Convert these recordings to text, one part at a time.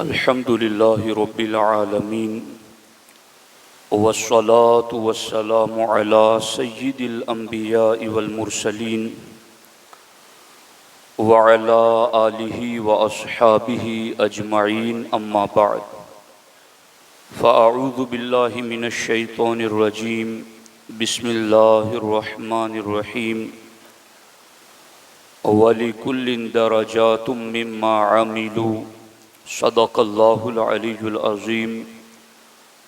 الحمد لله رب العالمين والصلاة والسلام على سيد الأنبياء والمرسلين وعلى آله وأصحابه أجمعين أما بعد فأعوذ بالله من الشيطان الرجيم بسم الله الرحمن الرحيم وَلِكُلٍّ دَرَجَاتٌ مِّمَّا عَمِلُوا صدق الله العلي العظيم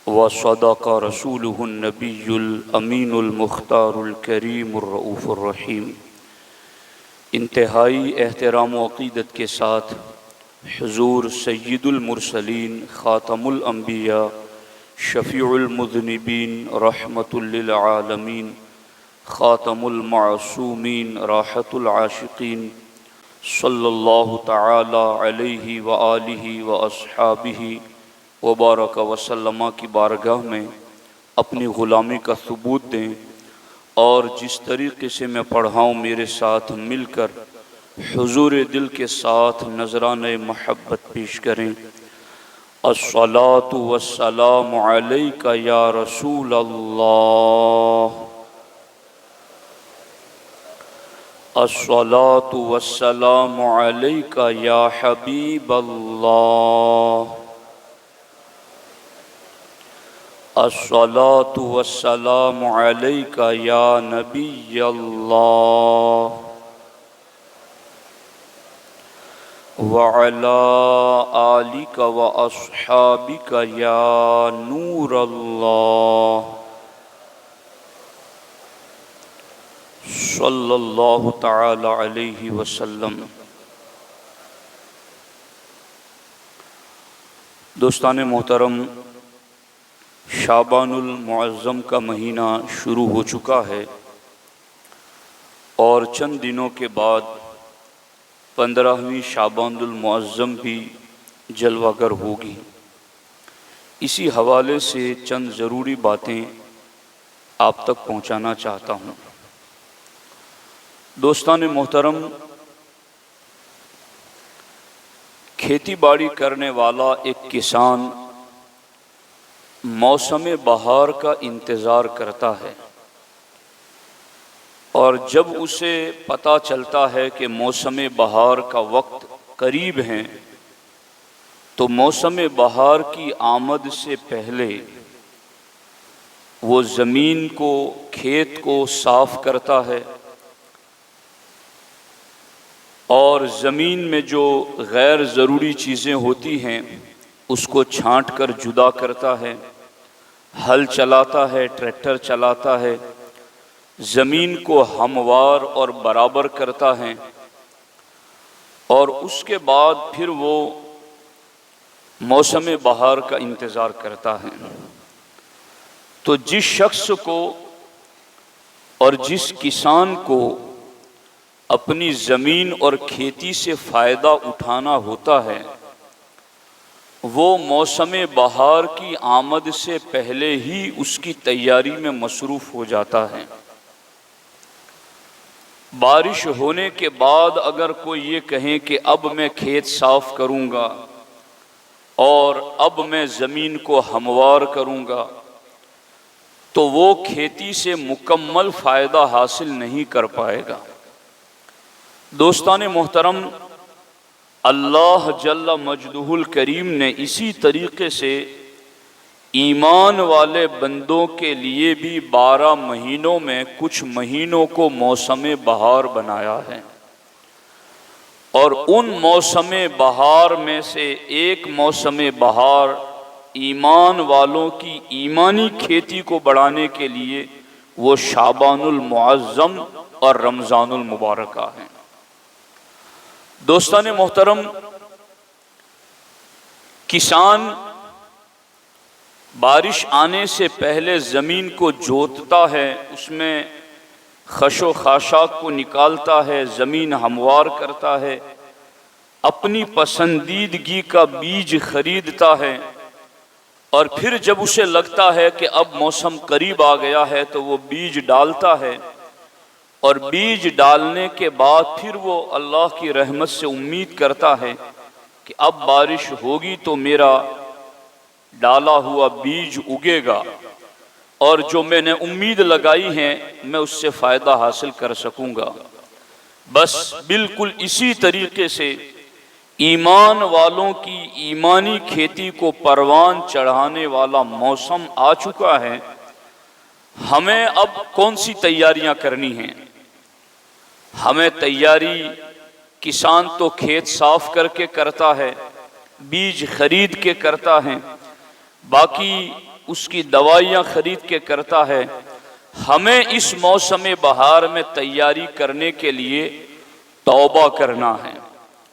وصدق رسوله النبي الأمين المختار الكريم الرؤوف الرحيم۔ انتہائی احترام و عقیدت کے ساتھ حضور سید المرسلین خاتم الانبیاء شفیع المذنبین رحمت للعالمین خاتم المعصومین راحت العاشقین صلی اللہ تعالی علیہ وآلہ واصحابہ وبارک وسلم کی بارگاہ میں اپنی غلامی کا ثبوت دیں اور جس طریقے سے میں پڑھا ہوں میرے ساتھ مل کر حضور دل کے ساتھ نذرانہ محبت پیش کریں۔ الصلاۃ والسلام علیک یا رسول اللہ، الصلاۃ والسلام علیک یا حبیب اللہ، الصلاۃ والسلام علیک یا نبی اللہ، وعلی آلک واصحابک یا نور اللہ، صلی اللہ تعالی علیہ وسلم۔ دوستان محترم، شعبان المعظم کا مہینہ شروع ہو چکا ہے اور چند دنوں کے بعد 15ویں شعبان المعظم بھی جلوہ گر ہوگی۔ اسی حوالے سے چند ضروری باتیں آپ تک پہنچانا چاہتا ہوں۔ دوستان محترم، کھیتی باڑی کرنے والا ایک کسان موسم بہار کا انتظار کرتا ہے، اور جب اسے پتہ چلتا ہے کہ موسم بہار کا وقت قریب ہے تو موسم بہار کی آمد سے پہلے وہ زمین کو، کھیت کو صاف کرتا ہے اور زمین میں جو غیر ضروری چیزیں ہوتی ہیں اس کو چھانٹ کر جدا کرتا ہے، ہل چلاتا ہے، ٹریکٹر چلاتا ہے، زمین کو ہموار اور برابر کرتا ہے، اور اس کے بعد پھر وہ موسم بہار کا انتظار کرتا ہے۔ تو جس شخص کو اور جس کسان کو اپنی زمین اور کھیتی سے فائدہ اٹھانا ہوتا ہے وہ موسم بہار کی آمد سے پہلے ہی اس کی تیاری میں مصروف ہو جاتا ہے۔ بارش ہونے کے بعد اگر کوئی یہ کہے کہ اب میں کھیت صاف کروں گا اور اب میں زمین کو ہموار کروں گا تو وہ کھیتی سے مکمل فائدہ حاصل نہیں کر پائے گا۔ دوستان محترم، اللہ جل مجدہ الکریم نے اسی طریقے سے ایمان والے بندوں کے لیے بھی 12 مہینوں میں کچھ مہینوں کو موسم بہار بنایا ہے، اور ان موسم بہار میں سے ایک موسم بہار ایمان والوں کی ایمانی کھیتی کو بڑھانے کے لیے وہ شعبان المعظم اور رمضان المبارکہ ہیں۔ دوستان محترم، کسان بارش آنے سے پہلے زمین کو جوتتا ہے، اس میں خش و خاشاک کو نکالتا ہے، زمین ہموار کرتا ہے، اپنی پسندیدگی کا بیج خریدتا ہے، اور پھر جب اسے لگتا ہے کہ اب موسم قریب آ گیا ہے تو وہ بیج ڈالتا ہے، اور بیج ڈالنے کے بعد پھر وہ اللہ کی رحمت سے امید کرتا ہے کہ اب بارش ہوگی تو میرا ڈالا ہوا بیج اگے گا اور جو میں نے امید لگائی ہے میں اس سے فائدہ حاصل کر سکوں گا۔ بس بالکل اسی طریقے سے ایمان والوں کی ایمانی کھیتی کو پروان چڑھانے والا موسم آ چکا ہے۔ ہمیں اب کون سی تیاریاں کرنی ہیں؟ ہمیں تیاری کسان تو کھیت صاف کر کے کرتا ہے، بیج خرید کے کرتا ہے، باقی اس کی دوائیاں خرید کے کرتا ہے۔ ہمیں اس موسم بہار میں تیاری کرنے کے لیے توبہ کرنا ہے،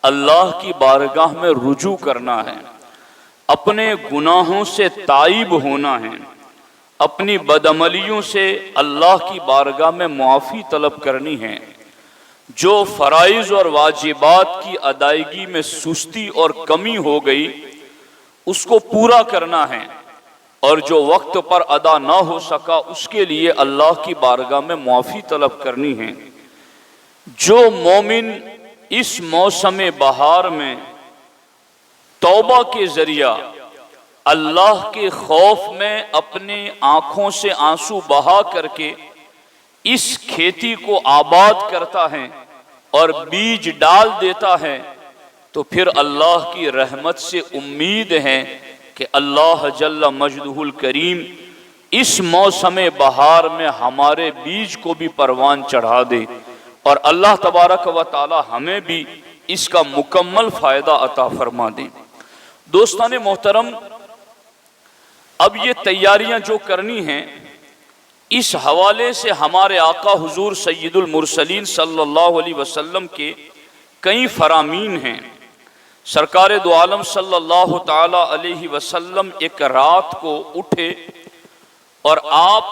اللہ کی بارگاہ میں رجوع کرنا ہے، اپنے گناہوں سے تائب ہونا ہے، اپنی بدعملیوں سے اللہ کی بارگاہ میں معافی طلب کرنی ہے، جو فرائض اور واجبات کی ادائیگی میں سستی اور کمی ہو گئی اس کو پورا کرنا ہے، اور جو وقت پر ادا نہ ہو سکا اس کے لیے اللہ کی بارگاہ میں معافی طلب کرنی ہے۔ جو مومن اس موسم بہار میں توبہ کے ذریعہ اللہ کے خوف میں اپنے آنکھوں سے آنسو بہا کر کے اس کھیتی کو آباد کرتا ہے اور بیج ڈال دیتا ہے، تو پھر اللہ کی رحمت سے امید ہے کہ اللہ جل مجدہ الکریم اس موسم بہار میں ہمارے بیج کو بھی پروان چڑھا دے اور اللہ تبارک و تعالی ہمیں بھی اس کا مکمل فائدہ عطا فرما دے۔ دوستان محترم، اب یہ تیاریاں جو کرنی ہیں اس حوالے سے ہمارے آقا حضور سید المرسلین صلی اللہ علیہ وسلم کے کئی فرامین ہیں۔ سرکار دو عالم صلی اللہ تعالی علیہ وسلم ایک رات کو اٹھے اور آپ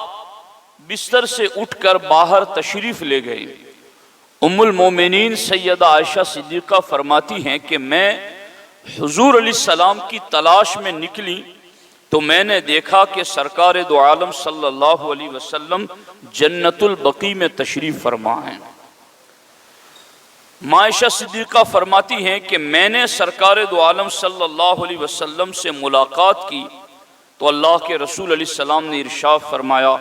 بستر سے اٹھ کر باہر تشریف لے گئے۔ ام المومنین سیدہ عائشہ صدیقہ فرماتی ہیں کہ میں حضور علیہ السلام کی تلاش میں نکلی تو میں نے دیکھا کہ سرکار دو عالم صلی اللہ علیہ وسلم جنت البقیع میں تشریف فرما ہیں۔ عائشہ صدیقہ فرماتی ہیں کہ میں نے سرکار دو عالم صلی اللہ علیہ وسلم سے ملاقات کی تو اللہ کے رسول علیہ السلام نے ارشاد فرمایا،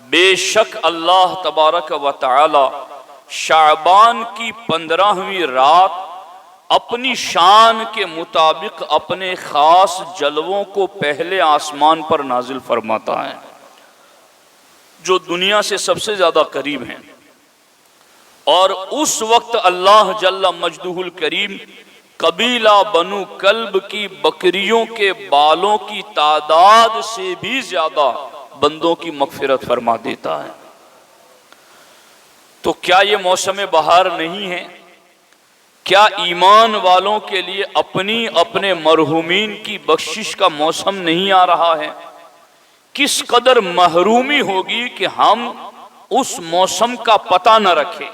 بے شک اللہ تبارک و تعالی شعبان کی 15ویں رات اپنی شان کے مطابق اپنے خاص جلووں کو پہلے آسمان پر نازل فرماتا ہے، جو دنیا سے سب سے زیادہ قریب ہیں، اور اس وقت اللہ جل مجدہ الکریم قبیلہ بنو کلب کی بکریوں کے بالوں کی تعداد سے بھی زیادہ بندوں کی مغفرت فرما دیتا ہے۔ تو کیا یہ موسم بہار نہیں ہے؟ کیا ایمان والوں کے لیے اپنے مرحومین کی بخشش کا موسم نہیں آ رہا ہے؟ کس قدر محرومی ہوگی کہ ہم اس موسم کا پتہ نہ رکھیں،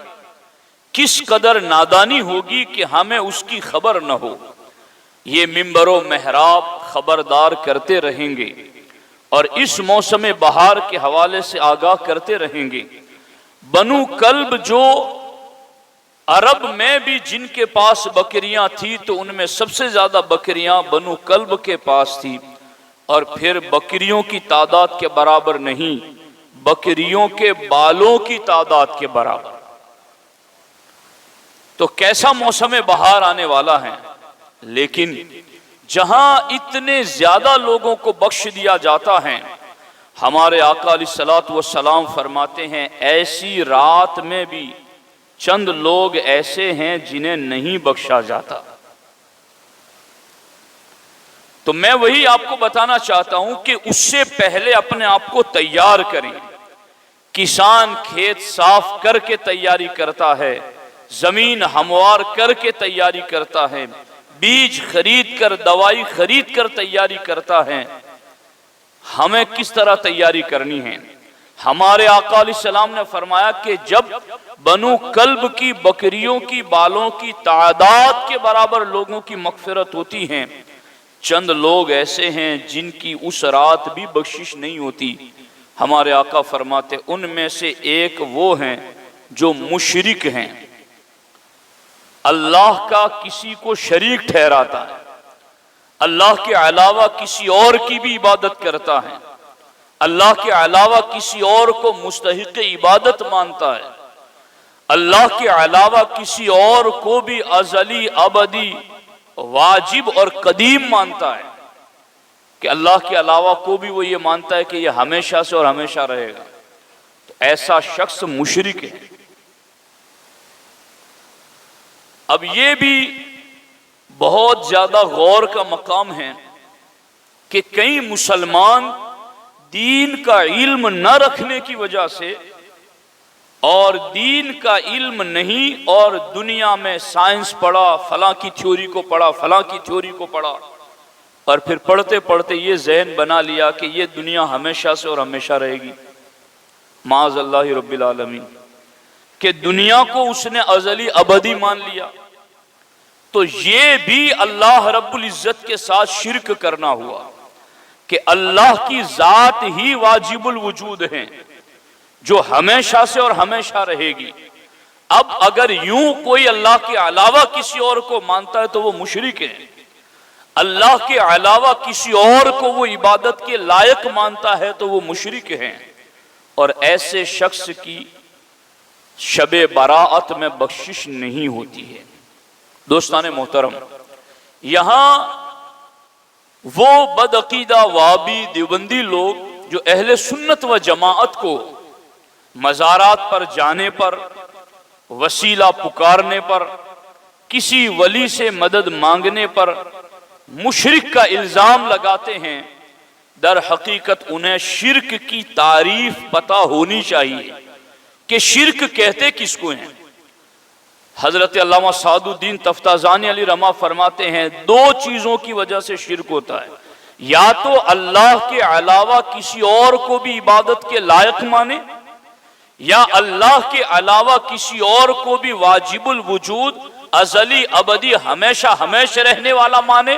کس قدر نادانی ہوگی کہ ہمیں اس کی خبر نہ ہو۔ یہ منبر و محراب خبردار کرتے رہیں گے اور اس موسم بہار کے حوالے سے آگاہ کرتے رہیں گے۔ بنو کلب جو عرب میں بھی جن کے پاس بکریاں تھی تو ان میں سب سے زیادہ بکریاں بنو کلب کے پاس تھی، اور پھر بکریوں کی تعداد کے برابر نہیں، بکریوں کے بالوں کی تعداد کے برابر۔ تو کیسا موسم بہار آنے والا ہے، لیکن جہاں اتنے زیادہ لوگوں کو بخش دیا جاتا ہے، ہمارے آقا علیہ الصلوۃ والسلام فرماتے ہیں ایسی رات میں بھی چند لوگ ایسے ہیں جنہیں نہیں بخشا جاتا۔ تو میں وہی آپ کو بتانا چاہتا ہوں کہ اس سے پہلے اپنے آپ کو تیار کریں۔ کسان کھیت صاف کر کے تیاری کرتا ہے، زمین ہموار کر کے تیاری کرتا ہے، بیج خرید کر دوائی خرید کر تیاری کرتا ہے۔ ہمیں کس طرح تیاری کرنی ہے؟ ہمارے آقا علیہ السلام نے فرمایا کہ جب بنو کلب کی بکریوں کی بالوں کی تعداد کے برابر لوگوں کی مغفرت ہوتی ہے، چند لوگ ایسے ہیں جن کی اس رات بھی بخشش نہیں ہوتی۔ ہمارے آقا فرماتے ان میں سے ایک وہ ہیں جو مشرک ہیں، اللہ کا کسی کو شریک ٹھہراتا ہے۔ اللہ کے علاوہ کسی اور کی بھی عبادت کرتا ہے، اللہ کے علاوہ کسی اور کو مستحق عبادت مانتا ہے، اللہ کے علاوہ کسی اور کو بھی ازلی ابدی واجب اور قدیم مانتا ہے، کہ اللہ کے علاوہ کو بھی وہ یہ مانتا ہے کہ یہ ہمیشہ سے اور ہمیشہ رہے گا، تو ایسا شخص مشرک ہے۔ اب یہ بھی بہت زیادہ غور کا مقام ہے کہ کئی مسلمان دین کا علم نہ رکھنے کی وجہ سے اور دین کا علم نہیں اور دنیا میں سائنس پڑھا، فلاں کی تھیوری کو پڑھا، فلاں کی تھیوری کو پڑھا، اور پھر پڑھتے پڑھتے یہ ذہن بنا لیا کہ یہ دنیا ہمیشہ سے اور ہمیشہ رہے گی، معاذ اللہ رب العالمین، کہ دنیا کو اس نے ازلی ابدی مان لیا، تو یہ بھی اللہ رب العزت کے ساتھ شرک کرنا ہوا کہ اللہ کی ذات ہی واجب الوجود ہے جو ہمیشہ سے اور ہمیشہ رہے گی۔ اب اگر یوں کوئی اللہ کے علاوہ کسی اور کو مانتا ہے تو وہ مشرک ہے، اللہ کے علاوہ کسی اور کو وہ عبادت کے لائق مانتا ہے تو وہ مشرک ہے، اور ایسے شخص کی شب براءت میں بخشش نہیں ہوتی ہے۔ دوستان محترم، یہاں وہ بدعقیدہ وہابی دیوبندی لوگ جو اہل سنت و جماعت کو مزارات پر جانے پر، وسیلہ پکارنے پر، کسی ولی سے مدد مانگنے پر مشرک کا الزام لگاتے ہیں، در حقیقت انہیں شرک کی تعریف پتہ ہونی چاہیے کہ شرک کہتے کس کو ہیں۔ حضرت علامہ سعد الدین تفتازانی علی رحمہ فرماتے ہیں دو چیزوں کی وجہ سے شرک ہوتا ہے، یا تو اللہ کے علاوہ کسی اور کو بھی عبادت کے لائق مانے، یا اللہ کے علاوہ کسی اور کو بھی واجب الوجود ازلی ابدی ہمیشہ ہمیشہ رہنے والا مانے۔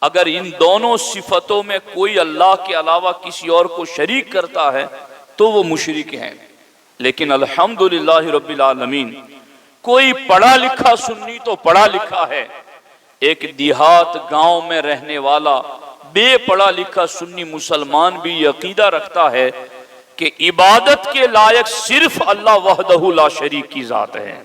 اگر ان دونوں صفتوں میں کوئی اللہ کے علاوہ کسی اور کو شریک کرتا ہے تو وہ مشرک ہے۔ لیکن الحمدللہ رب العالمین کوئی پڑھا لکھا سنی تو پڑھا لکھا ہے، ایک دیہات گاؤں میں رہنے والا بے پڑھا لکھا سنی مسلمان بھی عقیدہ رکھتا ہے کہ عبادت کے لائق صرف اللہ وحدہ لا شریک کی ذات ہے،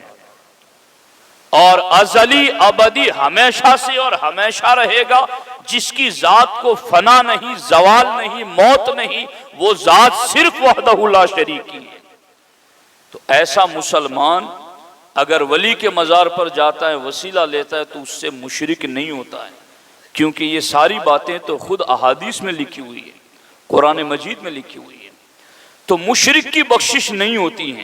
اور ازلی ابدی ہمیشہ سے اور ہمیشہ رہے گا، جس کی ذات کو فنا نہیں، زوال نہیں، موت نہیں، وہ ذات صرف وحدہ لا شریک کی ہے۔ تو ایسا مسلمان اگر ولی کے مزار پر جاتا ہے، وسیلہ لیتا ہے، تو اس سے مشرک نہیں ہوتا ہے، کیونکہ یہ ساری باتیں تو خود احادیث میں لکھی ہوئی ہے، قرآن مجید میں لکھی ہوئی ہے۔ تو مشرک کی بخشش نہیں ہوتی ہے۔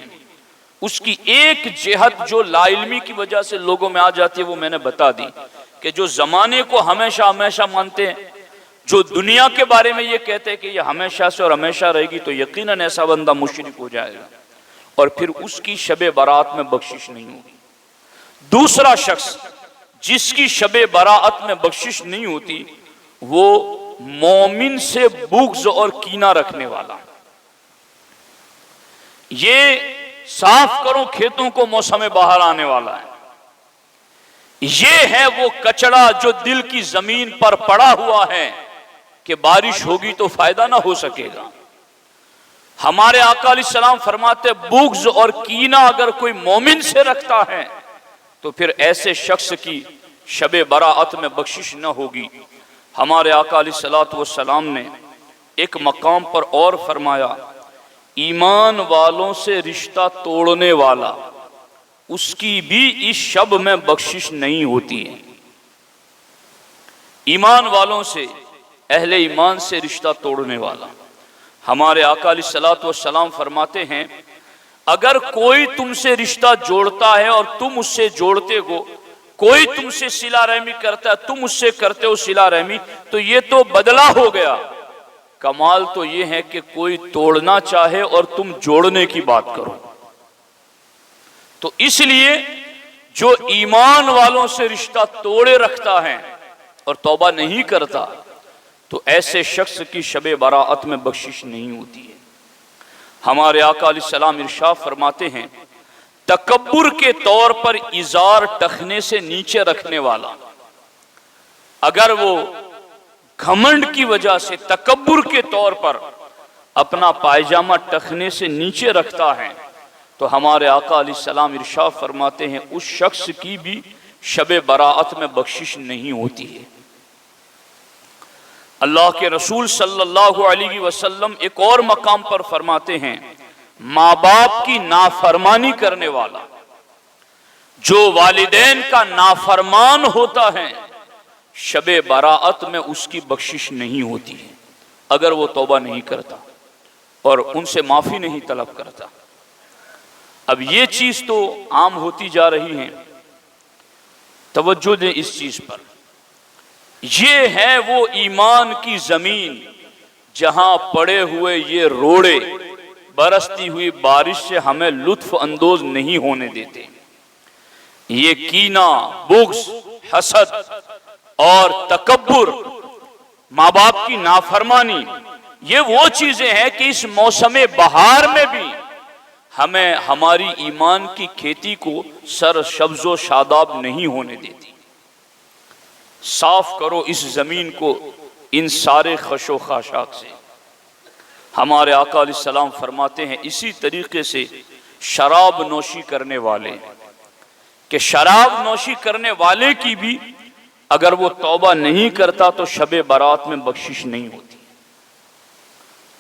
اس کی ایک جہت جو لا علمی کی وجہ سے لوگوں میں آ جاتی ہے وہ میں نے بتا دی، کہ جو زمانے کو ہمیشہ ہمیشہ مانتے ہیں، جو دنیا کے بارے میں یہ کہتے ہیں کہ یہ ہمیشہ سے اور ہمیشہ رہے گی، تو یقیناً ایسا بندہ مشرک ہو جائے گا، اور پھر اس کی شب برات میں بخشش نہیں ہوگی۔ دوسرا شخص جس کی شب براعت میں بخشش نہیں ہوتی وہ مومن سے بغض اور کینہ رکھنے والا۔ یہ صاف کرو کھیتوں کو موسم بہار آنے والا ہے، یہ ہے وہ کچڑا جو دل کی زمین پر پڑا ہوا ہے کہ بارش ہوگی تو فائدہ نہ ہو سکے گا۔ ہمارے آقا علیہ السلام فرماتے بغض اور کینہ اگر کوئی مومن سے رکھتا ہے تو پھر ایسے شخص کی شب براعت میں بخشش نہ ہوگی۔ ہمارے آقا علیہ السلام نے ایک مقام پر اور فرمایا، ایمان والوں سے رشتہ توڑنے والا اس کی بھی اس شب میں بخشش نہیں ہوتی ہے۔ ایمان والوں سے، اہل ایمان سے رشتہ توڑنے والا، ہمارے آقا علیہ السلام فرماتے ہیں اگر کوئی تم سے رشتہ جوڑتا ہے اور تم اس سے جوڑتے ہو، کوئی تم سے صلہ رحمی کرتا ہے تم اس سے کرتے ہو صلہ رحمی، تو یہ تو بدلہ ہو گیا۔ کمال تو یہ ہے کہ کوئی توڑنا چاہے اور تم جوڑنے کی بات کرو۔ تو اس لیے جو ایمان والوں سے رشتہ توڑے رکھتا ہے اور توبہ نہیں کرتا تو ایسے شخص کی شب براعت میں بخشش نہیں ہوتی ہے۔ ہمارے آقا علیہ السلام ارشاد فرماتے ہیں تکبر کے طور پر ازار ٹخنے سے نیچے رکھنے والا، اگر وہ گھمنڈ کی وجہ سے تکبر کے طور پر اپنا پائجامہ ٹخنے سے نیچے رکھتا ہے تو ہمارے آقا علیہ السلام ارشاد فرماتے ہیں اس شخص کی بھی شب براءت میں بخشش نہیں ہوتی ہے۔ اللہ کے رسول صلی اللہ علیہ وسلم ایک اور مقام پر فرماتے ہیں ماں باپ کی نافرمانی کرنے والا، جو والدین کا نافرمان ہوتا ہے، شب براءت میں اس کی بخشش نہیں ہوتی ہے اگر وہ توبہ نہیں کرتا اور ان سے معافی نہیں طلب کرتا۔ اب یہ چیز تو عام ہوتی جا رہی ہے، توجہ دیں اس چیز پر۔ یہ ہے وہ ایمان کی زمین جہاں پڑے ہوئے یہ روڑے برستی ہوئی بارش سے ہمیں لطف اندوز نہیں ہونے دیتے۔ یہ کینہ، بغض، حسد اور تکبر، ماں باپ کی نافرمانی، یہ وہ چیزیں ہیں کہ اس موسم بہار میں بھی ہمیں ہماری ایمان کی کھیتی کو سر سبز و شاداب نہیں ہونے دیتی۔ صاف کرو اس زمین کو ان سارے خش و خاشاک سے۔ ہمارے آقا علیہ السلام فرماتے ہیں اسی طریقے سے شراب نوشی کرنے والے، کہ شراب نوشی کرنے والے کی بھی اگر وہ توبہ نہیں کرتا تو شب برات میں بخشش نہیں ہوتی۔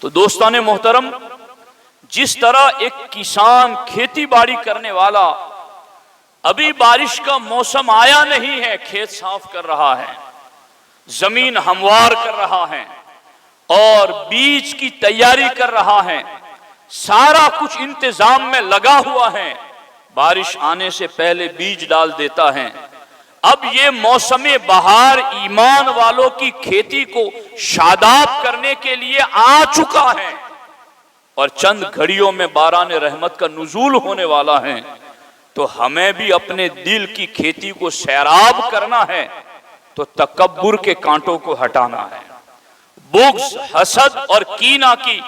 تو دوستان محترم، جس طرح ایک کسان کھیتی باڑی کرنے والا ابھی بارش کا موسم آیا نہیں ہے، کھیت صاف کر رہا ہے، زمین ہموار کر رہا ہے اور بیج کی تیاری کر رہا ہے، سارا کچھ انتظام میں لگا ہوا ہے، بارش آنے سے پہلے بیج ڈال دیتا ہے۔ اب یہ موسم بہار ایمان والوں کی کھیتی کو شاداب کرنے کے لیے آ چکا ہے اور چند گھڑیوں میں باران رحمت کا نزول ہونے والا ہے، تو ہمیں بھی اپنے دل کی کھیتی کو سیراب کرنا ہے، تو تکبر کے کانٹوں کو ہٹانا ہے، بغض، حسد اور کینہ کی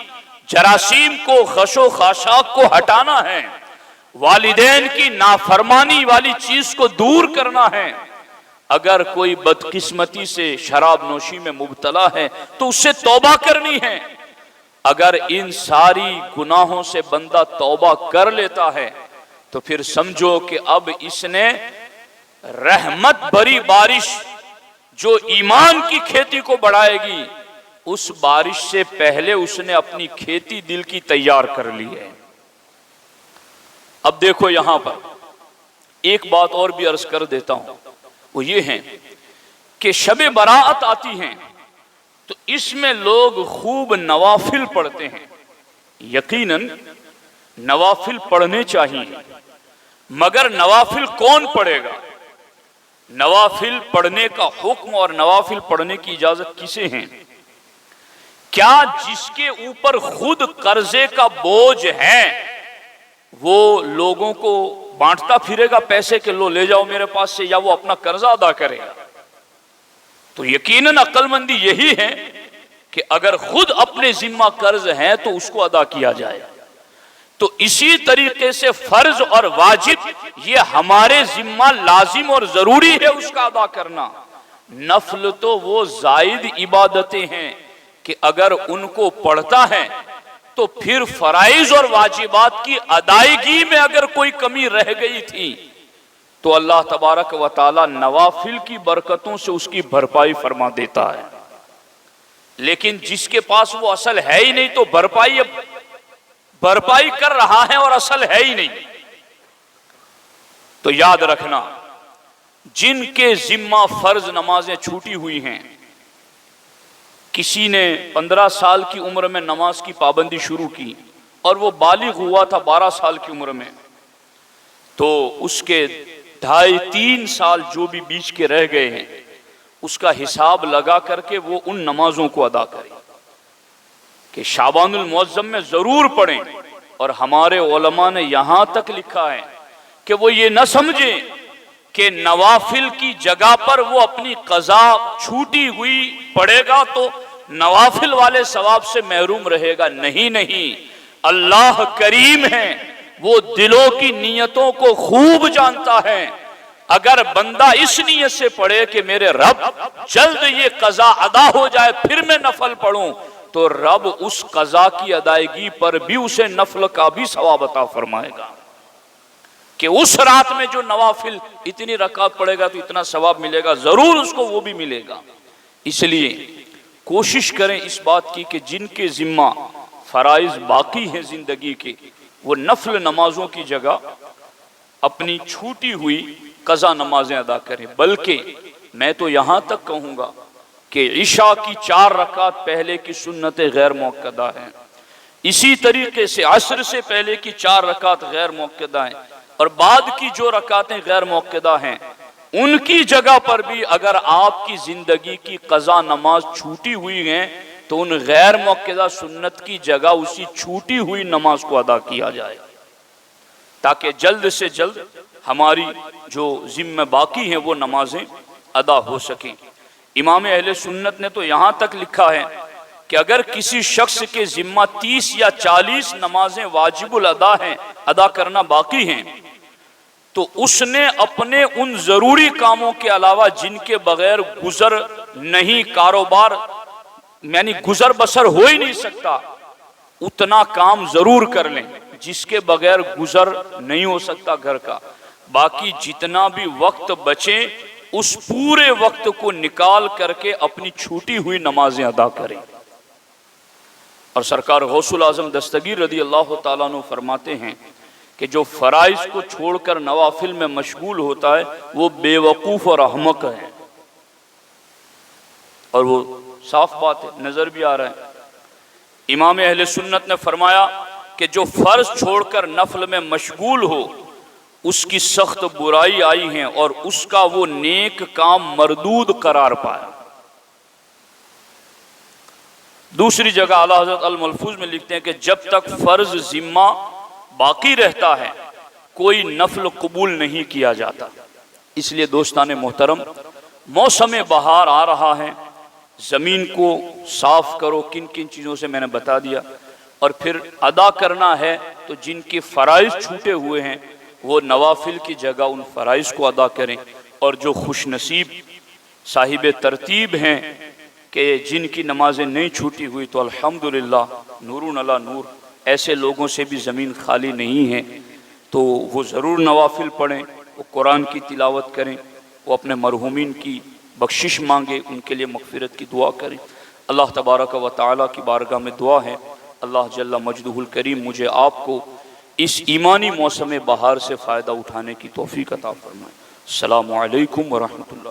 جراثیم کو، خش و خاشاک کو ہٹانا ہے، والدین کی نافرمانی والی چیز کو دور کرنا ہے۔ اگر کوئی بدقسمتی سے شراب نوشی میں مبتلا ہے تو اس سے توبہ کرنی ہے۔ اگر ان ساری گناہوں سے بندہ توبہ کر لیتا ہے تو پھر سمجھو کہ اب اس نے رحمت بھری بارش جو ایمان کی کھیتی کو بڑھائے گی، اس بارش سے پہلے اس نے اپنی کھیتی دل کی تیار کر لی ہے۔ اب دیکھو یہاں پر ایک بات اور بھی عرض کر دیتا ہوں، وہ یہ ہے کہ شب براءت آتی ہیں تو اس میں لوگ خوب نوافل پڑھتے ہیں۔ یقیناً نوافل پڑھنے چاہیے، مگر نوافل کون پڑھے گا؟ نوافل پڑھنے کا حکم اور نوافل پڑھنے کی اجازت کسے ہیں؟ کیا جس کے اوپر خود قرضے کا بوجھ ہے وہ لوگوں کو بانٹتا پھرے گا پیسے کہ لو لے جاؤ میرے پاس سے، یا وہ اپنا قرضہ ادا کرے گا؟ تو یقیناً عقل مندی یہی ہے کہ اگر خود اپنے ذمہ قرض ہے تو اس کو ادا کیا جائے۔ تو اسی طریقے سے فرض اور واجب یہ ہمارے ذمہ لازم اور ضروری ہے اس کا ادا کرنا۔ نفل تو وہ زائد عبادتیں ہیں کہ اگر ان کو پڑھتا ہے تو پھر فرائض اور واجبات کی ادائیگی میں اگر کوئی کمی رہ گئی تھی تو اللہ تبارک و تعالی نوافل کی برکتوں سے اس کی بھرپائی فرما دیتا ہے۔ لیکن جس کے پاس وہ اصل ہے ہی نہیں تو بھرپائی کر رہا ہے اور اصل ہے ہی نہیں۔ تو یاد رکھنا، جن کے ذمہ فرض نمازیں چھوٹی ہوئی ہیں، کسی نے 15 سال کی عمر میں نماز کی پابندی شروع کی اور وہ بالغ ہوا تھا 12 سال کی عمر میں، تو اس کے 2.5-3 سال جو بھی بیچ کے رہ گئے ہیں اس کا حساب لگا کر کے وہ ان نمازوں کو ادا کرے کہ شعبان المعظم میں ضرور پڑھیں۔ اور ہمارے علماء نے یہاں تک لکھا ہے کہ وہ یہ نہ سمجھیں کہ نوافل کی جگہ پر وہ اپنی قضا چھوٹی ہوئی پڑھے گا تو نوافل والے ثواب سے محروم رہے گا۔ نہیں، اللہ کریم ہے، وہ دلوں کی نیتوں کو خوب جانتا ہے۔ اگر بندہ اس نیت سے پڑھے کہ میرے رب جلد یہ قضا ادا ہو جائے پھر میں نفل پڑھوں، تو رب اس قضا کی ادائیگی پر بھی اسے نفل کا بھی ثواب عطا فرمائے گا، کہ اس رات میں جو نوافل اتنی رکعت پڑھے گا تو اتنا ثواب ملے گا، ضرور اس کو وہ بھی ملے گا۔ اس لیے کوشش کریں اس بات کی کہ جن کے ذمہ فرائض باقی ہیں زندگی کے، وہ نفل نمازوں کی جگہ اپنی چھوٹی ہوئی قضا نمازیں ادا کریں۔ بلکہ میں تو یہاں تک کہوں گا کہ عشاء کی 4 رکعت پہلے کی سنتیں غیر مؤکدہ ہیں، اسی طریقے سے عصر سے پہلے کی 4 رکعت غیر مؤکدہ ہیں، اور بعد کی جو رکعتیں غیر مؤکدہ ہیں ان کی جگہ پر بھی اگر آپ کی زندگی کی قضا نماز چھوٹی ہوئی ہیں تو ان غیر مؤکدہ سنت کی جگہ اسی چھوٹی ہوئی نماز کو ادا کیا جائے، تاکہ جلد سے جلد ہماری جو ذمہ باقی ہیں وہ نمازیں ادا ہو سکیں۔ امام اہل سنت نے تو یہاں تک لکھا ہے کہ اگر کسی شخص کے ذمہ 30 یا 40 نمازیں واجب الادا ہیں، ادا کرنا باقی ہیں، تو اس نے اپنے ان ضروری کاموں کے علاوہ جن کے بغیر گزر نہیں، کاروبار یعنی گزر بسر ہو ہی نہیں سکتا، اتنا کام ضرور کر لیں جس کے بغیر گزر نہیں ہو سکتا گھر کا۔ باقی جتنا بھی وقت بچے اس پورے وقت کو نکال کر کے اپنی چھوٹی ہوئی نمازیں ادا کریں۔ اور سرکار غوث الاعظم دستگیر رضی اللہ تعالیٰ عنہ فرماتے ہیں کہ جو فرائض کو چھوڑ کر نوافل میں مشغول ہوتا ہے وہ بے وقوف اور احمق ہے، اور وہ صاف بات ہے، نظر بھی آ رہا ہے۔ امام اہل سنت نے فرمایا کہ جو فرض چھوڑ کر نفل میں مشغول ہو اس کی سخت برائی آئی ہے اور اس کا وہ نیک کام مردود قرار پایا۔ دوسری جگہ اعلیٰ حضرت الملفوظ میں لکھتے ہیں کہ جب تک فرض ذمہ باقی رہتا ہے کوئی نفل قبول نہیں کیا جاتا۔ اس لیے دوستان محترم، موسم بہار آ رہا ہے، زمین کو صاف کرو، کن کن چیزوں سے میں نے بتا دیا، اور پھر ادا کرنا ہے تو جن کے فرائض چھوٹے ہوئے ہیں وہ نوافل کی جگہ ان فرائض کو ادا کریں، اور جو خوش نصیب صاحب ترتیب ہیں کہ جن کی نمازیں نہیں چھوٹی ہوئی تو الحمدللہ نور علی نور، ایسے لوگوں سے بھی زمین خالی نہیں ہے، تو وہ ضرور نوافل پڑھیں، وہ قرآن کی تلاوت کریں، وہ اپنے مرحومین کی بخشش مانگیں، ان کے لیے مغفرت کی دعا کریں۔ اللہ تبارک و تعالیٰ کی بارگاہ میں دعا ہے اللہ جل مجدہ الکریم مجھے آپ کو اس ایمانی موسم بہار سے فائدہ اٹھانے کی توفیق عطا فرمائے۔ السلام علیکم ورحمۃ اللہ۔